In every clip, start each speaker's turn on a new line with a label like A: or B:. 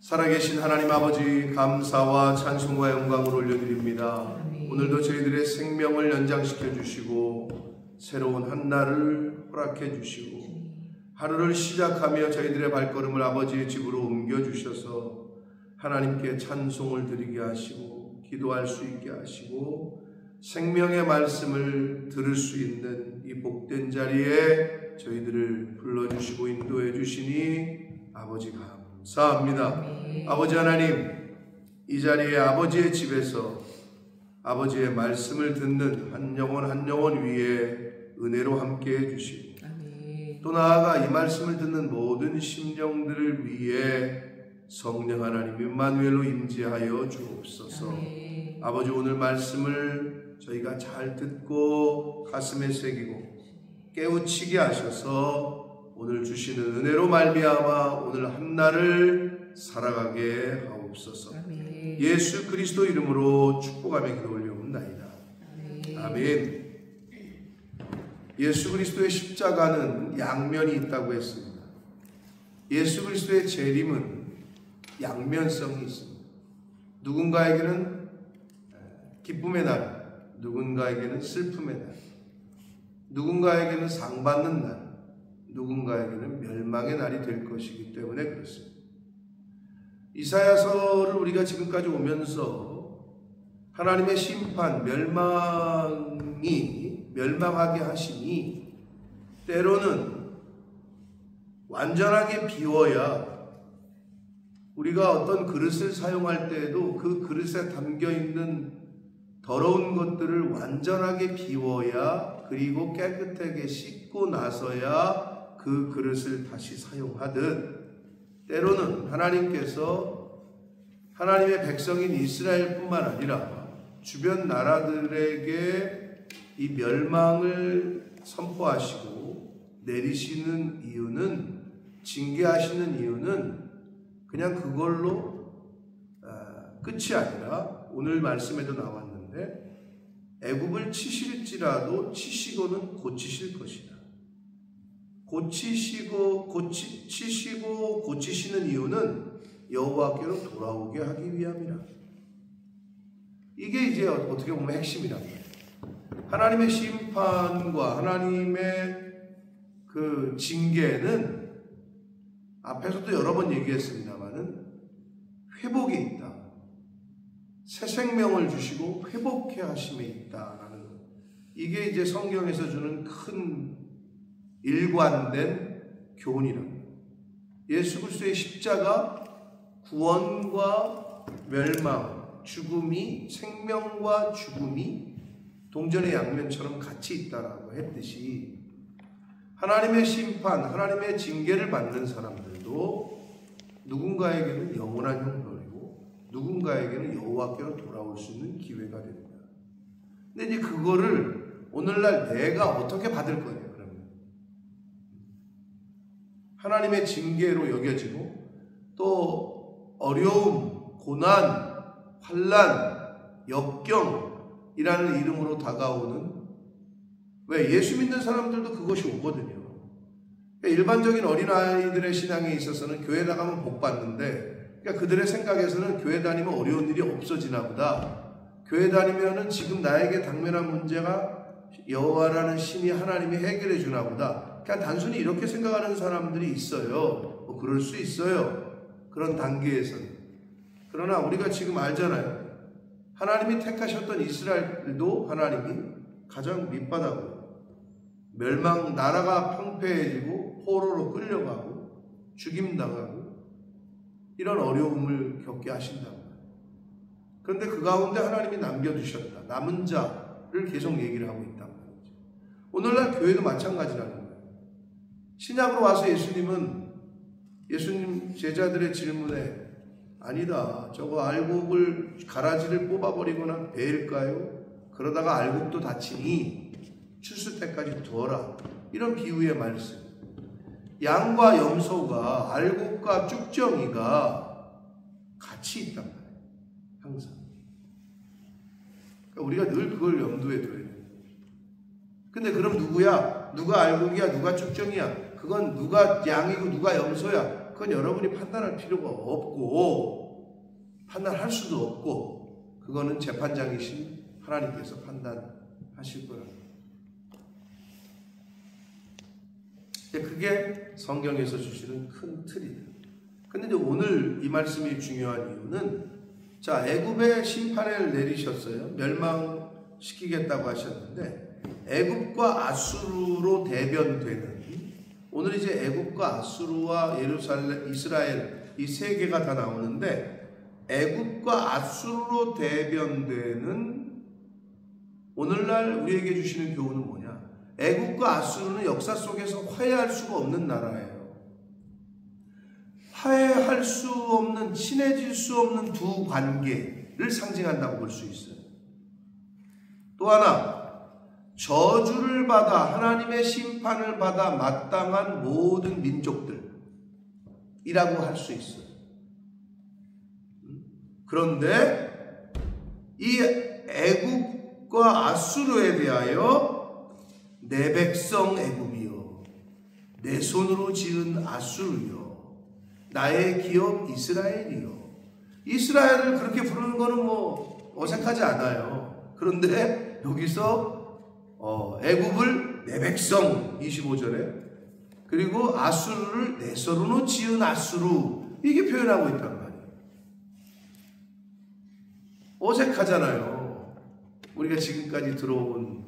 A: 살아계신 하나님 아버지, 감사와 찬송과 영광을 올려드립니다. 오늘도 저희들의 생명을 연장시켜 주시고 새로운 한 날을 허락해 주시고 하루를 시작하며 저희들의 발걸음을 아버지의 집으로 옮겨 주셔서 하나님께 찬송을 드리게 하시고 기도할 수 있게 하시고 생명의 말씀을 들을 수 있는 이 복된 자리에 저희들을 불러주시고 인도해 주시니 아버지 감사합니다. 아버지 하나님, 이 자리에 아버지의 집에서 아버지의 말씀을 듣는 한 영혼 위에 은혜로 함께 해주시고 또 나아가 이 말씀을 듣는 모든 심령들을 위해 성령 하나님 임마누엘로 임재하여 주옵소서. 아버지, 오늘 말씀을 저희가 잘 듣고 가슴에 새기고 깨우치게 하셔서 오늘 주시는 은혜로 말미암아 오늘 한날을 살아가게 하옵소서. 예수 그리스도 이름으로 축복하며 기도 올려옵나이다. 아멘. 예수 그리스도의 십자가는 양면이 있다고 했습니다. 예수 그리스도의 재림은 양면성이 있습니다. 누군가에게는 기쁨의 날, 누군가에게는 슬픔의 날, 누군가에게는 상 받는 날, 누군가에게는 멸망의 날이 될 것이기 때문에 그렇습니다. 이사야서를 우리가 지금까지 오면서 하나님의 심판, 멸망하게 하시니 때로는 완전하게 비워야 우리가 어떤 그릇을 사용할 때에도 그 그릇에 담겨있는 더러운 것들을 완전하게 비워야 그리고 깨끗하게 씻고 나서야 그 그릇을 다시 사용하듯 때로는 하나님께서 하나님의 백성인 이스라엘뿐만 아니라 주변 나라들에게 이 멸망을 선포하시고 내리시는 이유는, 징계하시는 이유는 그냥 그걸로 끝이 아니라 오늘 말씀에도 나왔는데 애굽을 치실지라도 치시고는 고치실 것이다. 치시고 고치시는 이유는 여호와께로 돌아오게 하기 위함이라. 이게 이제 어떻게 보면 핵심이란 말이에요. 하나님의 심판과 하나님의 그 징계는 앞에서도 여러 번 얘기했습니다만은 회복이 있다. 새 생명을 주시고 회복해 하심에 있다라는 것. 이게 이제 성경에서 주는 큰 일관된 교훈이랍니다. 예수 그리스도의 십자가, 구원과 멸망, 죽음이, 생명과 죽음이 동전의 양면처럼 같이 있다라고 했듯이 하나님의 심판, 하나님의 징계를 받는 사람들도 누군가에게는 영원한 형벌이고 누군가에게는 여호와께로 돌아올 수 있는 기회가 됩니다. 근데 이제 그거를 오늘날 내가 어떻게 받을 거냐? 하나님의 징계로 여겨지고 또 어려움, 고난, 환난, 역경이라는 이름으로 다가오는, 왜 예수 믿는 사람들도 그것이 오거든요. 일반적인 어린아이들의 신앙에 있어서는 교회 나가면 복 받는데, 그러니까 그들의 생각에서는 교회 다니면 어려운 일이 없어지나 보다. 교회 다니면은 지금 나에게 당면한 문제가 여호와라는 신이 하나님이 해결해 주나 보다. 그냥 단순히 이렇게 생각하는 사람들이 있어요. 뭐 그럴 수 있어요. 그런 단계에서는. 그러나 우리가 지금 알잖아요. 하나님이 택하셨던 이스라엘도 하나님이 가장 밑바닥으로 멸망, 나라가 평패해지고 포로로 끌려가고 죽임당하고 이런 어려움을 겪게 하신다고. 그런데 그 가운데 하나님이 남겨두셨다. 남은 자를 계속 얘기를 하고 있단 말이죠. 오늘날 교회도 마찬가지라는 거예요. 신약으로 와서 예수님 제자들의 질문에 아니다, 저거 알곡을 가라지를 뽑아버리거나 베일까요? 그러다가 알곡도 다치니 추수 때까지 두어라. 이런 비유의 말씀. 양과 염소가, 알곡과 쭉정이가 같이 있단 말이에요. 항상. 그러니까 우리가 늘 그걸 염두에 둬야 돼요. 근데 그럼 누구야? 누가 알곡이야? 누가 쭉정이야? 그건 누가 양이고 누가 염소야? 그건 여러분이 판단할 필요가 없고 판단할 수도 없고 그거는 재판장이신 하나님께서 판단하실 거라고. 그게 성경에서 주시는 큰 틀이다. 근데 이제 오늘 이 말씀이 중요한 이유는 자, 애굽의 심판을 내리셨어요. 멸망시키겠다고 하셨는데 애굽과 아수르로 대변되는 오늘 이제 애굽과 아수르와 예루살렘, 이스라엘 이 세 개가 다 나오는데 애굽과 아수르로 대변되는 오늘날 우리에게 주시는 교훈은 뭐냐? 애굽과 아수르는 역사 속에서 화해할 수가 없는 나라예요. 화해할 수 없는, 친해질 수 없는 두 관계를 상징한다고 볼 수 있어요. 또 하나, 저주를 받아 하나님의 심판을 받아 마땅한 모든 민족들이라고 할 수 있어요. 그런데 이 애굽과 아수르에 대하여 내 백성 애굽이요, 내 손으로 지은 아수르요, 나의 기업 이스라엘이요. 이스라엘을 그렇게 부르는 거는 뭐 어색하지 않아요. 그런데 여기서 애굽을 내 백성 25절에 그리고 아수르를 내 손으로 지은 아수르 이게 표현하고 있단 말이에요. 어색하잖아요. 우리가 지금까지 들어온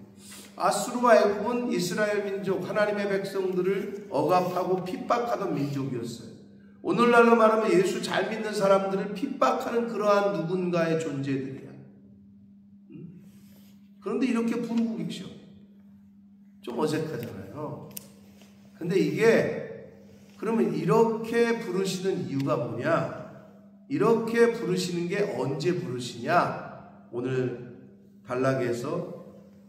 A: 아수르와 애굽은 이스라엘 민족 하나님의 백성들을 억압하고 핍박하던 민족이었어요. 오늘날로 말하면 예수 잘 믿는 사람들을 핍박하는 그러한 누군가의 존재들이야. 그런데 이렇게 부르고 계셔. 좀 어색하잖아요. 근데 이게 그러면 이렇게 부르시는 이유가 뭐냐? 이렇게 부르시는 게 언제 부르시냐? 오늘 단락에서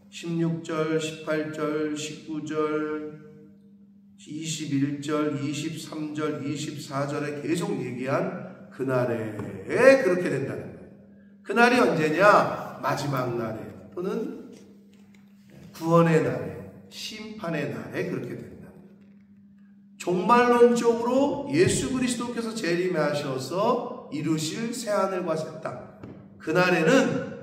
A: 16절, 18절, 19절, 21절, 23절, 24절에 계속 얘기한 그날에 그렇게 된다는 거예요. 그날이 언제냐? 마지막 날에 또는 구원의 날에, 심판의 날에 그렇게 된다. 종말론적으로 예수 그리스도께서 재림하셔서 이루실 새하늘과 새 땅, 그날에는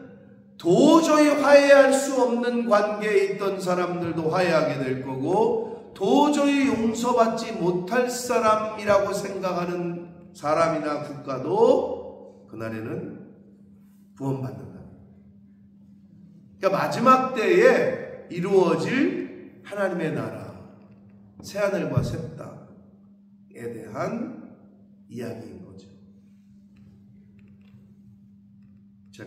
A: 도저히 화해할 수 없는 관계에 있던 사람들도 화해하게 될 거고 도저히 용서받지 못할 사람이라고 생각하는 사람이나 국가도 그날에는 구원받는다. 그러니까 마지막 때에 이루어질 하나님의 나라, 새하늘과 새 땅에 대한 이야기인 거죠. 자,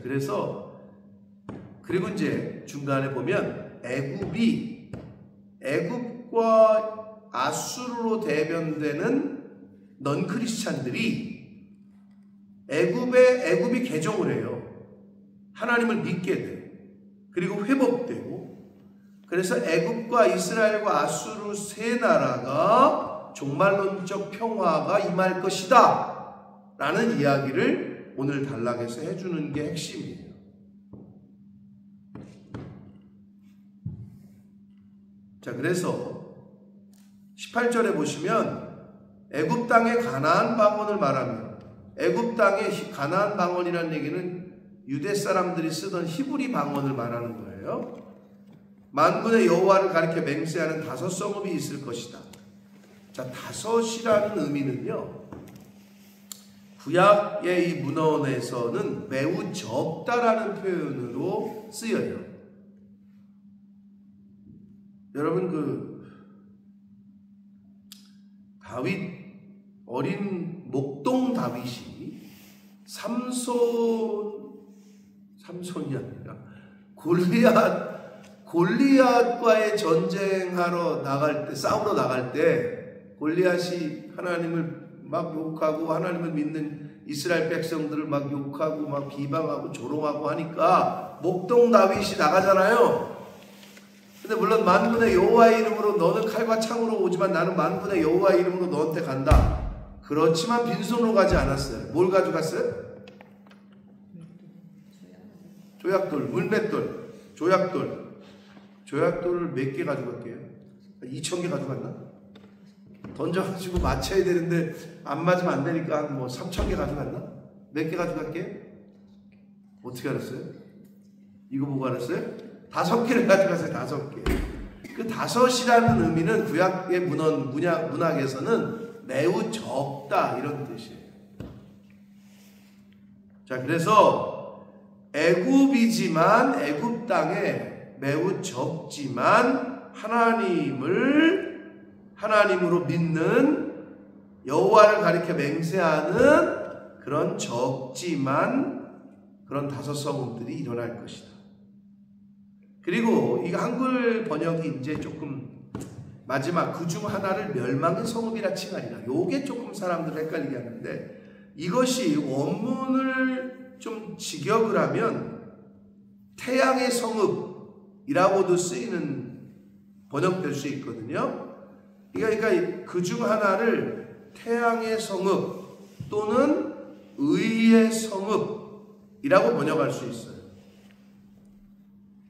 A: 그리고 이제 중간에 보면 애굽과 아수르로 대변되는 넌 크리스찬들이 애굽이 개종을 해요. 하나님을 믿게 돼. 그리고 회복되고, 그래서 애굽과 이스라엘과 아수르 세 나라가 종말론적 평화가 임할 것이다 라는 이야기를 오늘 단락에서 해주는 게 핵심이에요. 자, 그래서 18절에 보시면 애굽 땅의 가나안 방언을 말하며, 애굽 땅의 가나안 방언이라는 얘기는 유대 사람들이 쓰던 히브리 방언을 말하는 거예요. 만군의 여호와를 가리켜 맹세하는 5 성읍이 있을 것이다. 자, 5이라는 의미는요, 구약의 이 문헌에서는 매우 적다라는 표현으로 쓰여요. 여러분, 다윗, 어린 목동 다윗이 삼손이 아니라 골리앗과의 전쟁하러 나갈 때, 싸우러 나갈 때 골리앗이 하나님을 막 욕하고 하나님을 믿는 이스라엘 백성들을 막 욕하고 막 비방하고 조롱하고 하니까 목동 다윗이 나가잖아요. 근데 물론 만군의 여호와의 이름으로 너는 칼과 창으로 오지만 나는 만군의 여호와의 이름으로 너한테 간다. 그렇지만 빈손으로 가지 않았어요. 뭘 가져갔어요? 조약돌, 물맷돌, 조약돌을 몇 개 가져갈게요? 2,000개 가져갔나? 던져가지고 맞춰야 되는데 안 맞으면 안 되니까 뭐 3,000개 가져갔나? 몇 개 가져갈게? 어떻게 알았어요? 이거 보고 알았어요? 5개를 가져갔어요. 5개. 그 5이라는 의미는 구약의 문학에서는 매우 적다 이런 뜻이에요. 자, 그래서 애굽이지만 애굽 땅에 매우 적지만 하나님으로 믿는 여호와를 가리켜 맹세하는 그런 적지만 그런 5성읍들이 일어날 것이다. 그리고 이 한글 번역이 이제 조금 마지막 그 중 하나를 멸망의 성읍이라 칭하리라. 요게 조금 사람들 헷갈리게 하는데 이것이 원문을 좀 직역을 하면 태양의 성읍이라고도 쓰이는 번역될 수 있거든요. 그러니까 그 중 하나를 태양의 성읍 또는 의의 성읍이라고 번역할 수 있어요.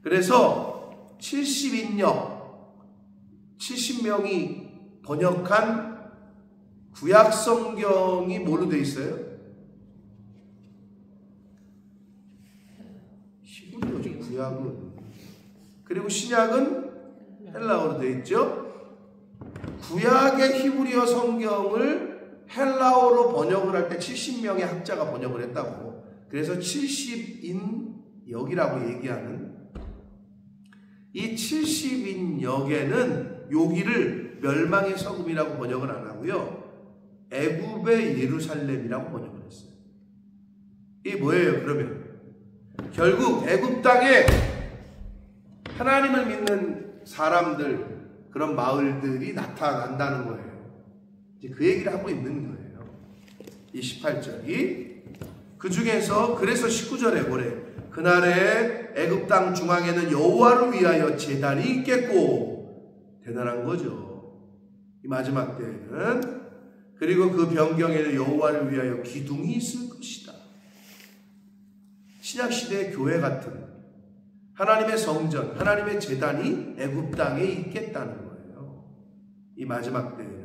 A: 그래서 70명이 번역한 구약 성경이 뭘로 되어 있어요? 히브리어죠, 구약은. 그리고 신약은 헬라어로 되어 있죠. 구약의 히브리어 성경을 헬라어로 번역을 할 때 70명의 학자가 번역을 했다고. 그래서 70인역이라고 얘기하는 이 70인역에는 여기를 멸망의 성읍이라고 번역을 안 하고요. 애굽의 예루살렘이라고 번역을 했어요. 이게 뭐예요? 그러면 결국 애굽 땅에 하나님을 믿는 사람들, 그런 마을들이 나타난다는 거예요. 이제 그 얘기를 하고 있는 거예요. 이 18절이 그 중에서 그래서 19절에 뭐래? 그날에 애굽 땅 중앙에는 여호와를 위하여 제단이 있겠고, 대단한 거죠. 이 마지막 때에는. 그리고 그 변경에는 여호와를 위하여 기둥이 있을 것이다. 신약시대의 교회 같은 하나님의 성전, 하나님의 제단이 애굽 땅에 있겠다는 거예요. 이 마지막 때에는.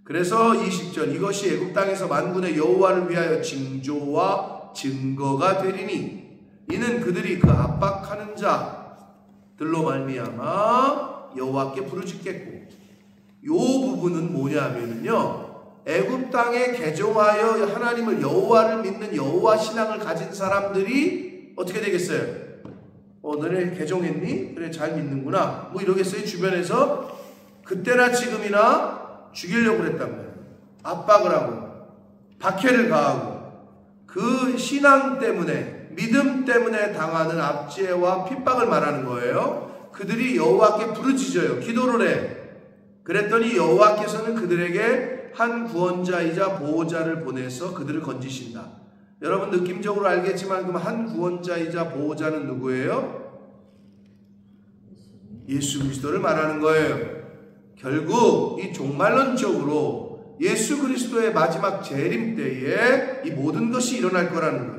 A: 그래서 20절 이것이 애굽 땅에서 만군의 여호와를 위하여 징조와 증거가 되리니 이는 그들이 그 압박하는 자들로 말미암아 여호와께 부르짖겠고, 요 부분은 뭐냐면요, 애굽 땅에 개종하여 하나님을 여호와를 믿는 여호와 신앙을 가진 사람들이 어떻게 되겠어요? 너네 개종했니? 그래, 잘 믿는구나. 뭐 이러겠어요. 주변에서 그때나 지금이나 죽이려고 그랬단 말이에요. 압박을 하고 박해를 가하고 그 신앙 때문에, 믿음 때문에 당하는 압제와 핍박을 말하는 거예요. 그들이 여호와께 부르짖어요. 기도를 해. 그랬더니 여호와께서는 그들에게 한 구원자이자 보호자를 보내서 그들을 건지신다. 여러분 느낌적으로 알겠지만 그럼 한 구원자이자 보호자는 누구예요? 예수 그리스도를 말하는 거예요. 결국 이 종말론적으로 예수 그리스도의 마지막 재림 때에 이 모든 것이 일어날 거라는 거예요.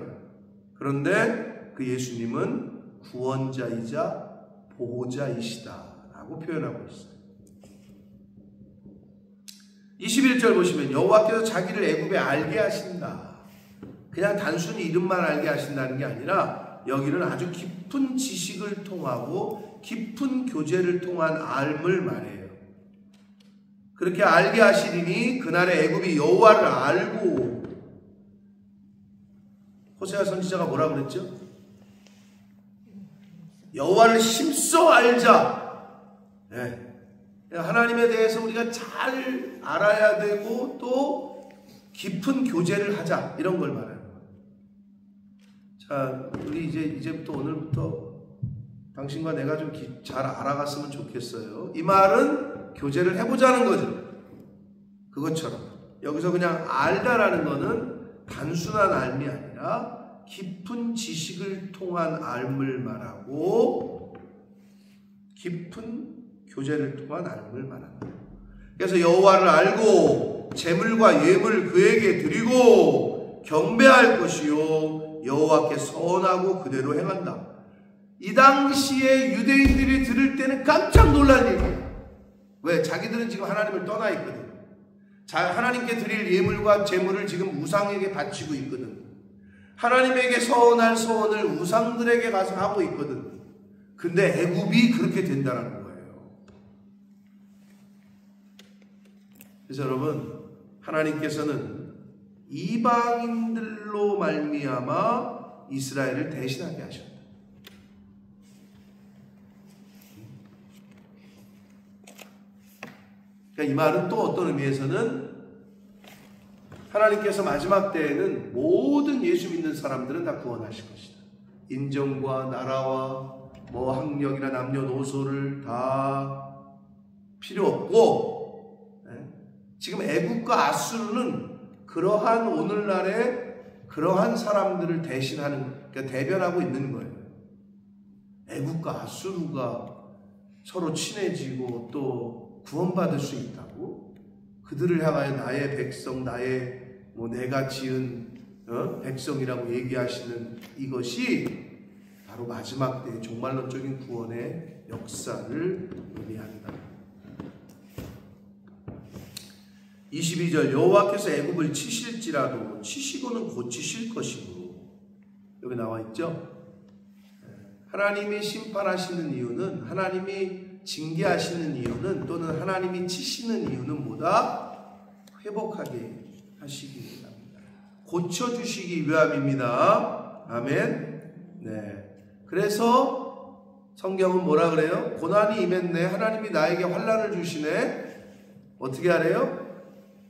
A: 그런데 그 예수님은 구원자이자 보호자이시다라고 표현하고 있어요. 21절 보시면 여호와께서 자기를 애굽에 알게 하신다. 그냥 단순히 이름만 알게 하신다는 게 아니라 여기는 아주 깊은 지식을 통하고 깊은 교제를 통한 알을 말해요. 그렇게 알게 하시리니 그날에 애굽이 여호와를 알고, 호세아 선지자가 뭐라 그랬죠? 여호와를 힘써 알자. 네. 하나님에 대해서 우리가 잘 알아야 되고 또 깊은 교제를 하자, 이런 걸 말해요. 자, 우리 이제부터 오늘부터 당신과 내가 좀 잘 알아갔으면 좋겠어요. 이 말은 교제를 해보자는 거죠. 그것처럼 여기서 그냥 알다라는 거는 단순한 알미 아니라 깊은 지식을 통한 알을 말하고 깊은 교제를 통한 알을 말한다. 그래서 여호와를 알고 제물과 예물을 그에게 드리고 경배할 것이요 여호와께 선하고 그대로 행한다. 이 당시에 유대인들이 들을 때는 깜짝 놀랄 얘기예요. 왜? 자기들은 지금 하나님을 떠나 있거든. 하나님께 드릴 예물과 제물을 지금 우상에게 바치고 있거든. 하나님에게 서원할 서원을 우상들에게 가서 하고 있거든. 근데 애굽이 그렇게 된다는 거예요. 그래서 여러분, 하나님께서는 이방인들로 말미암아 이스라엘을 대신하게 하셨다. 그러니까 이 말은 또 어떤 의미에서는 하나님께서 마지막 때에는 모든 예수 믿는 사람들은 다 구원하실 것이다. 인종과 나라와 뭐 학력이나 남녀노소를 다 필요 없고, 지금 애굽과 아수르는 그러한 오늘날의 그러한 사람들을 대신하는, 그러니까 대변하고 있는 거예요. 애굽과 아수르가 서로 친해지고 또 구원받을 수 있다고? 그들을 향하여 나의 백성, 나의 내가 지은 백성이라고 얘기하시는 이것이 바로 마지막 때의 종말론적인 구원의 역사를 의미한다. 22절 여호와께서 애굽을 치실지라도 치시고는 고치실 것이고, 여기 나와 있죠. 하나님이 심판하시는 이유는, 하나님이 징계하시는 이유는, 또는 하나님이 치시는 이유는 뭐다? 회복하게 하시기 위함입니다. 고쳐주시기 위함입니다. 아멘. 네. 그래서 성경은 뭐라 그래요? 고난이 임했네. 하나님이 나에게 환난을 주시네. 어떻게 하래요?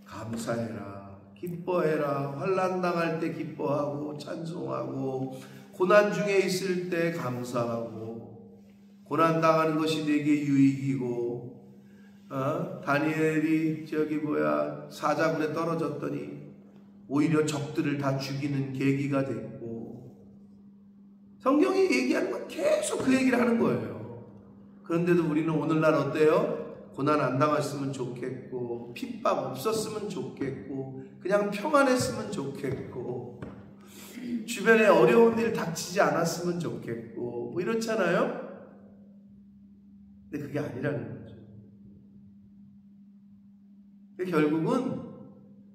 A: 감사해라, 기뻐해라. 환난 당할 때 기뻐하고 찬송하고, 고난 중에 있을 때 감사하고, 고난 당하는 것이 내게 유익이고, 다니엘이 사자굴에 떨어졌더니 오히려 적들을 다 죽이는 계기가 됐고, 성경이 얘기하는 건 계속 그 얘기를 하는 거예요. 그런데도 우리는 오늘날 어때요? 고난 안 당했으면 좋겠고, 핍박 없었으면 좋겠고, 그냥 평안했으면 좋겠고, 주변에 어려운 일 닥치지 않았으면 좋겠고, 뭐 이렇잖아요. 근데 그게 아니라는 거죠. 결국은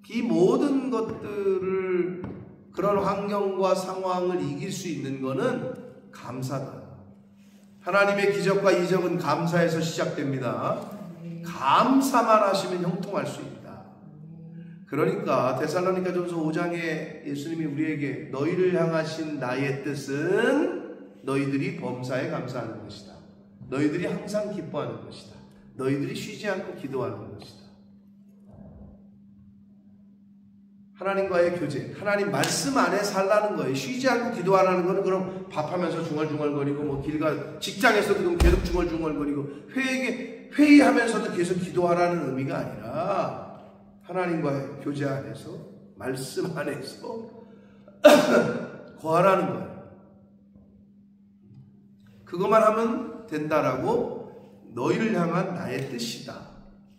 A: 이 모든 것들을, 그런 환경과 상황을 이길 수 있는 것은 감사다. 하나님의 기적과 이적은 감사에서 시작됩니다. 감사만 하시면 형통할 수 있다. 그러니까 데살로니가전서 5장에 예수님이 우리에게 너희를 향하신 나의 뜻은 너희들이 범사에 감사하는 것이다. 너희들이 항상 기뻐하는 것이다. 너희들이 쉬지 않고 기도하는 것이다. 하나님과의 교제, 하나님 말씀 안에 살라는 거예요. 쉬지 않고 기도하라는 거는 그럼 밥하면서 중얼중얼거리고, 직장에서도 그럼 계속 중얼중얼거리고, 회의하면서도 계속 기도하라는 의미가 아니라, 하나님과의 교제 안에서, 말씀 안에서 거하라는 거예요. 그것만 하면 된다라고, 너희를 향한 나의 뜻이다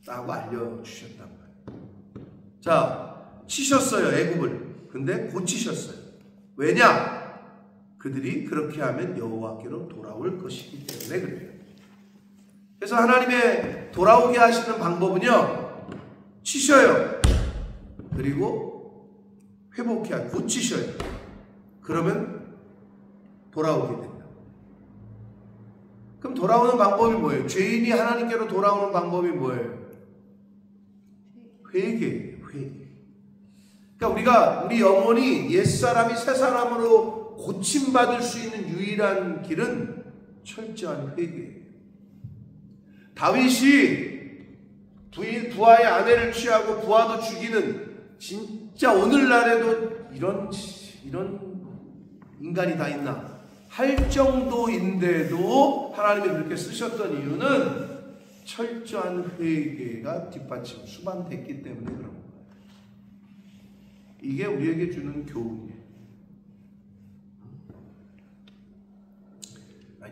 A: 라고 알려주셨단 말이에요. 자, 치셨어요, 애굽을. 근데 고치셨어요. 왜냐? 그들이 그렇게 하면 여호와께로 돌아올 것이기 때문에 그래요. 그래서 하나님의 돌아오게 하시는 방법은요, 치셔요. 그리고 회복해, 고치셔요. 그러면 돌아오게 된다. 그럼 돌아오는 방법이 뭐예요? 죄인이 하나님께로 돌아오는 방법이 뭐예요? 회개예요, 회개. 그러니까 우리 영혼이 옛사람이 새사람으로 고침받을 수 있는 유일한 길은 철저한 회개예요. 다윗이 부하의 아내를 취하고 부하도 죽이는, 진짜 오늘날에도 이런 인간이 다 있나 할 정도인데도 하나님이 그렇게 쓰셨던 이유는 철저한 회개가 뒷받침 수반됐기 때문에 그런 거예요. 이게 우리에게 주는 교훈이에요.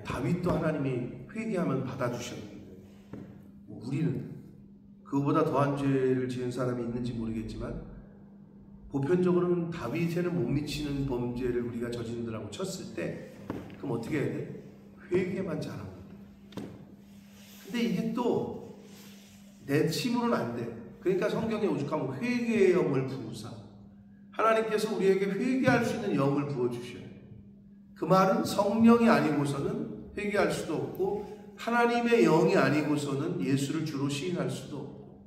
A: 다윗도 하나님이 회개하면 받아주셨는데, 우리는 그거보다 더한 죄를 지은 사람이 있는지 모르겠지만, 보편적으로는 다윗에는 못 미치는 범죄를 우리가 저지른다고 쳤을 때, 그럼 어떻게 해야 돼? 회개만 잘하면 돼. 근데 이게 또 내 힘으로는 안 돼. 그러니까 성경에 오죽하면 회개의 영을 부으사, 하나님께서 우리에게 회개할 수 있는 영을 부어주셔요. 그 말은 성령이 아니고서는 회개할 수도 없고 하나님의 영이 아니고서는 예수를 주로 시인할 수도 없고,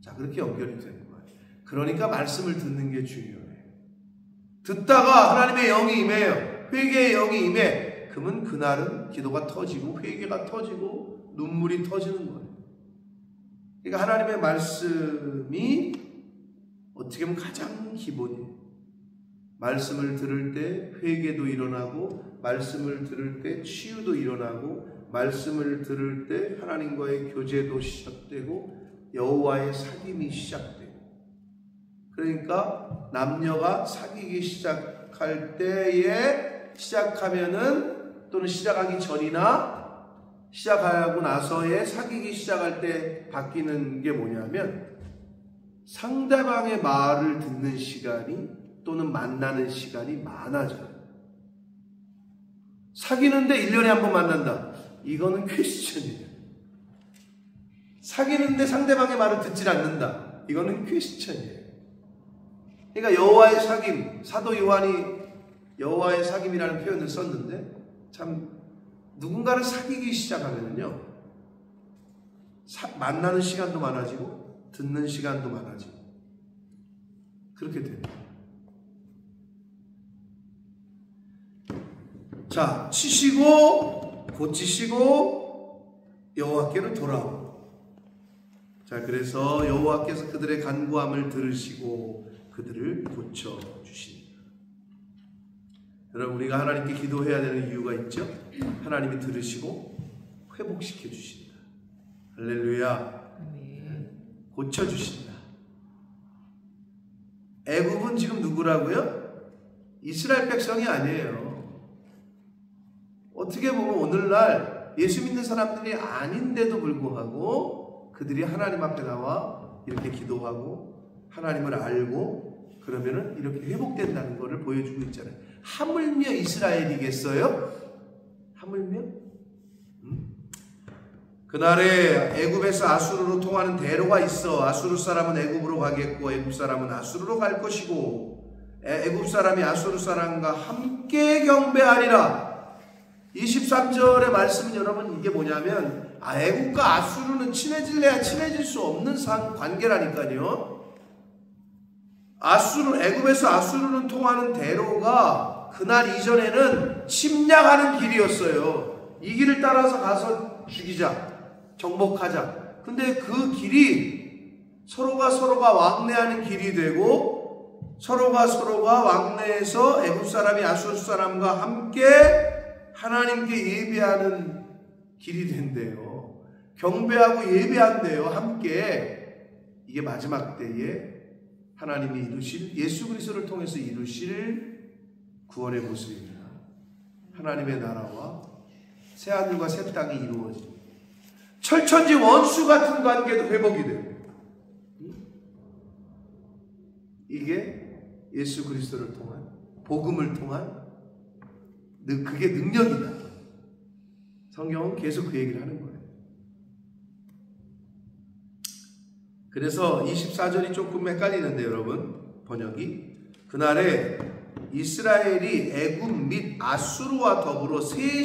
A: 자, 그렇게 연결이 되는 거예요. 그러니까 말씀을 듣는 게 중요해요. 듣다가 하나님의 영이 임해요. 회개의 영이 임해. 그러면 그날은 기도가 터지고 회개가 터지고 눈물이 터지는 거예요. 그러니까 하나님의 말씀이 어떻게 보면 가장 기본이에요. 말씀을 들을 때 회개도 일어나고, 말씀을 들을 때 치유도 일어나고, 말씀을 들을 때 하나님과의 교제도 시작되고 여호와의 사귐이 시작되고. 그러니까 남녀가 사귀기 시작할 때에 시작하면은, 또는 시작하기 전이나 시작하고 나서의 사귀기 시작할 때 바뀌는 게 뭐냐면, 상대방의 말을 듣는 시간이 또는 만나는 시간이 많아져요. 사귀는데 1년에 한 번 만난다. 이거는 퀘스천이에요. 사귀는데 상대방의 말을 듣질 않는다. 이거는 퀘스천이에요. 그러니까 여호와의 사귐, 사도 요한이 여호와의 사귐이라는 표현을 썼는데, 참 누군가를 사귀기 시작하면요, 만나는 시간도 많아지고 듣는 시간도 많아지고 그렇게 됩니다. 자, 치시고 고치시고 여호와께로 돌아오고. 자, 그래서 여호와께서 그들의 간구함을 들으시고 그들을 고쳐주십니다. 여러분, 우리가 하나님께 기도해야 되는 이유가 있죠. 하나님이 들으시고 회복시켜 주신다. 할렐루야. 고쳐주신다. 애굽은 지금 누구라고요? 이스라엘 백성이 아니에요. 어떻게 보면 오늘날 예수 믿는 사람들이 아닌데도 불구하고 그들이 하나님 앞에 나와 이렇게 기도하고 하나님을 알고 그러면은 이렇게 회복된다는 것을 보여주고 있잖아요. 하물며 이스라엘이겠어요? 하물며? 그날에 애굽에서 아수르로 통하는 대로가 있어. 아수르 사람은 애굽으로 가겠고 애굽 사람은 아수르로 갈 것이고 애굽 사람이 아수르 사람과 함께 경배하리라. 23절의 말씀은 여러분 이게 뭐냐면, 애굽과 아수르는 친해질래야 친해질 수 없는 관계라니까요. 애굽에서 아수르는 통하는 대로가 그날 이전에는 침략하는 길이었어요. 이 길을 따라서 가서 죽이자, 정복하자. 근데 그 길이 서로가 왕래하는 길이 되고, 서로가 왕래해서 애굽 사람이 아수르 사람과 함께 하나님께 예배하는 길이 된대요. 경배하고 예배한대요. 함께. 이게 마지막 때에 하나님이 이루실, 예수 그리스도를 통해서 이루실 구원의 모습입니다. 하나님의 나라와 새하늘과 새 땅이 이루어진 철천지 원수 같은 관계도 회복이 되고, 이게 예수 그리스도를 통한, 복음을 통한 그게 능력이다. 성경은 계속 그 얘기를 하는 거예요. 그래서 24절이 조금 헷갈리는데 여러분, 번역이 그날에 이스라엘이 애굽 및 아수르와 더불어 세 개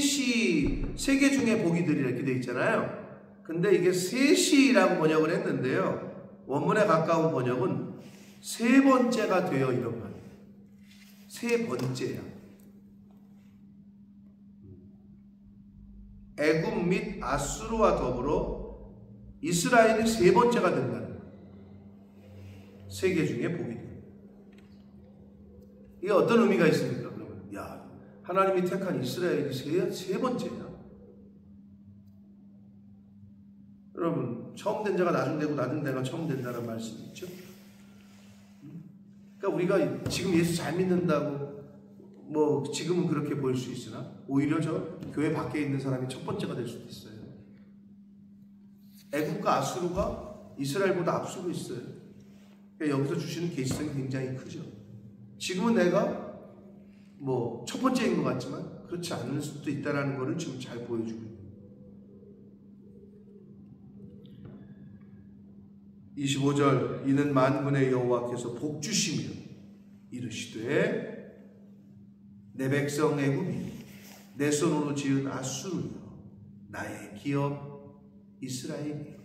A: 중에 복이 되리라 이렇게 되어 있잖아요. 근데 이게 셋이라고 번역을 했는데요, 원문에 가까운 번역은 세 번째가 되어 이런 말이에요. 세 번째야. 애굽 및 아수르와 더불어 이스라엘이 세 번째가 된다는 거예요. 세 개 중에 복이 돼요. 이게 어떤 의미가 있습니까? 그러면 하나님이 택한 이스라엘이 세 번째야. 여러분, 처음 된 자가 나중 되고 나중 자가 처음 된다는 말씀이 있죠. 그러니까 우리가 지금 예수 잘 믿는다고 지금은 그렇게 보일 수 있으나 오히려 저 교회 밖에 있는 사람이 첫 번째가 될 수도 있어요. 애굽과 아수르가 이스라엘보다 앞서고 있어요. 그러니까 여기서 주시는 계시성이 굉장히 크죠. 지금은 내가 첫 번째인 것 같지만 그렇지 않을 수도 있다는 것을 지금 잘 보여주고 있는. 25절 이는 만군의 여호와께서 복주시며 이르시되 내 백성 애굽이 내 손으로 지은 아수르여 나의 기업 이스라엘이여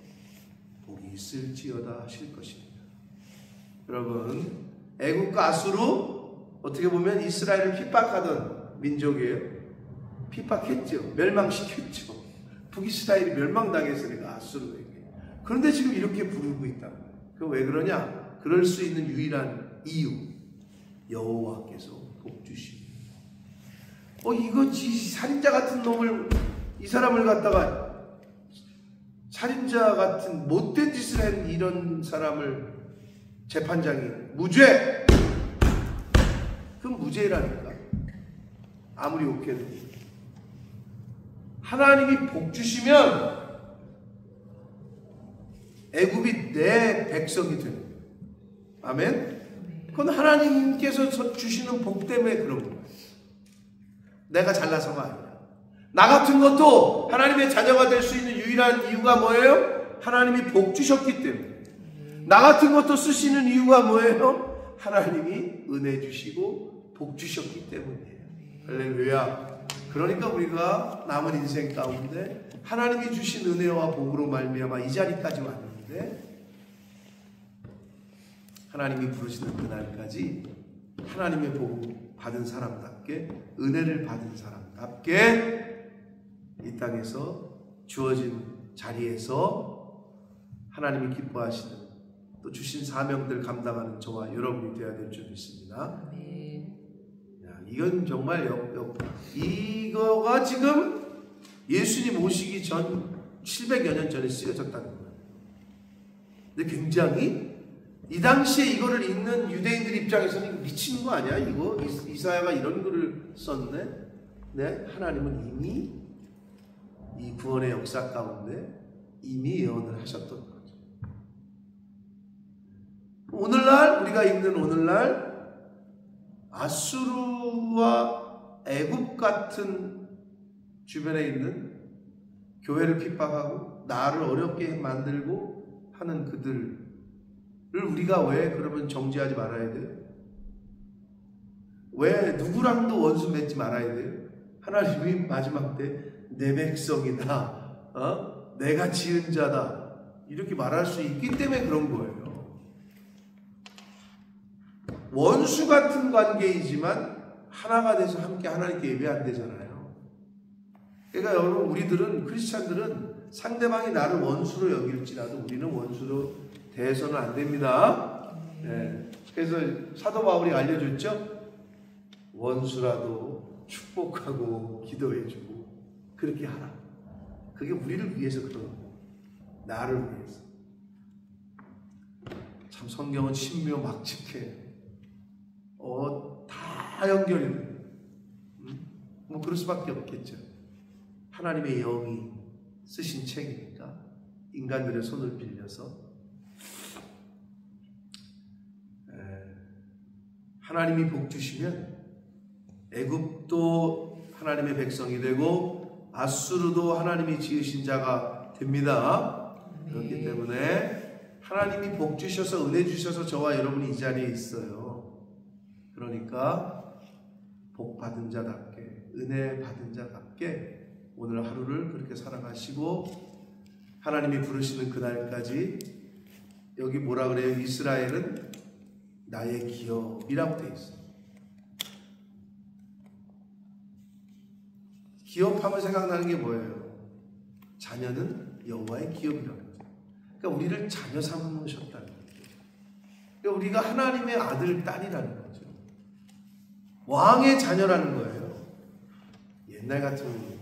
A: 복이 있을지어다 하실 것입니다. 여러분, 애굽과 아수르 어떻게 보면 이스라엘을 핍박하던 민족이에요. 핍박했죠. 멸망시켰죠. 북이스라엘이 멸망당했으니까 아수르에게. 그런데 지금 이렇게 부르고 있다. 그 왜 그러냐? 그럴 수 있는 유일한 이유, 여호와께서 복주십니다. 이거 살인자 같은 놈을, 이 사람을 갖다가 살인자 같은 못된 짓을 한 이런 사람을 재판장이 무죄! 그건 무죄라니까. 아무리 욕해도. 하나님이 복주시면 애굽이 내 백성이 됩니다. 아멘? 그건 하나님께서 주시는 복 때문에 그런 거예요. 내가 잘나서가 아니라. 나 같은 것도 하나님의 자녀가 될 수 있는 유일한 이유가 뭐예요? 하나님이 복 주셨기 때문에. 나 같은 것도 쓰시는 이유가 뭐예요? 하나님이 은혜 주시고 복 주셨기 때문이에요. 할렐루야. 그러니까 우리가 남은 인생 가운데 하나님이 주신 은혜와 복으로 말미암아 이 자리까지 왔는데 하나님이 부르시는 그날까지 하나님의 복을 받은 사람답게, 은혜를 받은 사람답게 이 땅에서 주어진 자리에서 하나님이 기뻐하시는 또 주신 사명들 감당하는 저와 여러분이 되어야 될 줄 믿습니다. 이건 정말 이거가 지금 예수님 오시기 전 700여 년 전에 쓰여졌다는 거예요. 근데 굉장히 이 당시에 이거를 읽는 유대인들 입장에서는 미치는 거 아니야? 이거 이사야가 이런 글을 썼네. 네, 하나님은 이미 이 구원의 역사 가운데 이미 예언을 하셨던 거죠. 오늘날 우리가 읽는 오늘날 아수르와 애굽 같은 주변에 있는 교회를 핍박하고 나를 어렵게 만들고 하는 그들을 우리가 왜 그러면 정죄하지 말아야 돼요? 왜 누구랑도 원수 맺지 말아야 돼요? 하나님이 마지막 때 내 백성이다, 내가 지은 자다 이렇게 말할 수 있기 때문에 그런 거예요. 원수 같은 관계이지만 하나가 돼서 함께 하나님께 예배한대잖아요. 그러니까 여러분, 우리들은, 크리스찬들은 상대방이 나를 원수로 여길지라도 우리는 원수로 대해서는 안 됩니다. 네. 그래서 사도 바울이 알려줬죠. 원수라도 축복하고 기도해주고 그렇게 하라. 그게 우리를 위해서 그런 거고, 나를 위해서. 참 성경은 신묘막측해. 다 연결이 돼요. 뭐 그럴 수밖에 없겠죠. 하나님의 영이 쓰신 책이니까 인간들의 손을 빌려서 하나님이 복 주시면 애굽도 하나님의 백성이 되고 아수르도 하나님이 지으신 자가 됩니다. 그렇기 때문에 하나님이 복 주셔서 은혜 주셔서 저와 여러분이 이 자리에 있어요. 그러니까 복 받은 자답게, 은혜 받은 자답게 오늘 하루를 그렇게 살아가시고 하나님이 부르시는 그날까지, 여기 뭐라 그래요? 이스라엘은 나의 기업이라고 되어 있어요. 기업하면 생각나는 게 뭐예요? 자녀는 여호와의 기업이라고 하죠. 그러니까 우리를 자녀 삼으셨다는 거죠. 그러니까 우리가 하나님의 아들, 딸이라는 거죠. 왕의 자녀라는 거예요. 옛날 같으면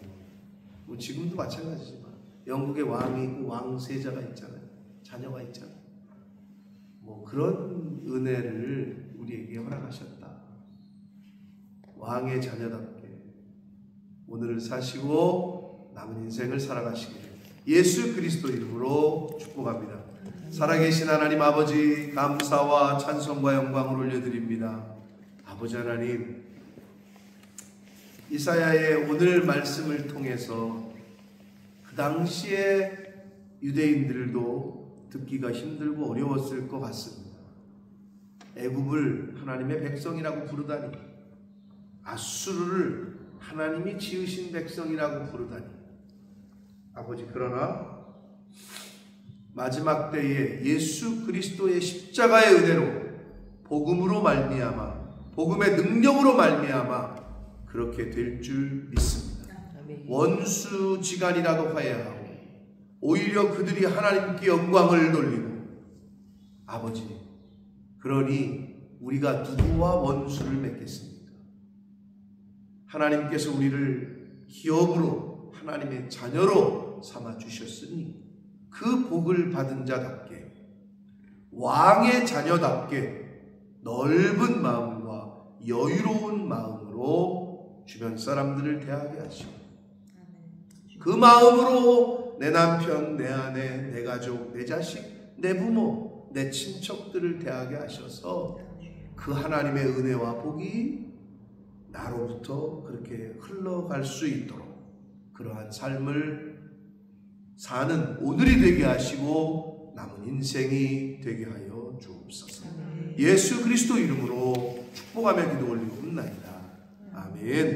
A: 뭐 지금도 마찬가지지만 영국의 왕이 있고 왕세자가 있잖아요. 자녀가 있잖아요. 뭐 그런 은혜를 우리에게 허락하셨다. 왕의 자녀답게 오늘을 사시고 남은 인생을 살아가시길 예수 그리스도 이름으로 축복합니다. 살아계신 하나님 아버지, 감사와 찬송과 영광을 올려드립니다. 아버지 하나님, 이사야의 오늘 말씀을 통해서 그 당시에 유대인들도 듣기가 힘들고 어려웠을 것 같습니다. 애굽을 하나님의 백성이라고 부르다니, 아수르를 하나님이 지으신 백성이라고 부르다니. 아버지, 그러나 마지막 때에 예수 그리스도의 십자가의 은혜로 복음으로 말미암아, 복음의 능력으로 말미암아 그렇게 될 줄 믿습니다. 원수지간이라도 화해하고 오히려 그들이 하나님께 영광을 돌리고, 아버지, 그러니 우리가 누구와 원수를 맺겠습니까? 하나님께서 우리를 기업으로 하나님의 자녀로 삼아 주셨으니 그 복을 받은 자답게, 왕의 자녀답게 넓은 마음과 여유로운 마음으로 주변 사람들을 대하게 하시고, 그 마음으로 내 남편, 내 아내, 내 가족, 내 자식, 내 부모, 내 친척들을 대하게 하셔서 그 하나님의 은혜와 복이 나로부터 그렇게 흘러갈 수 있도록 그러한 삶을 사는 오늘이 되게 하시고 남은 인생이 되게 하여 주옵소서. 예수 그리스도 이름으로 축복하며 기도 올리옵나이다. 아멘.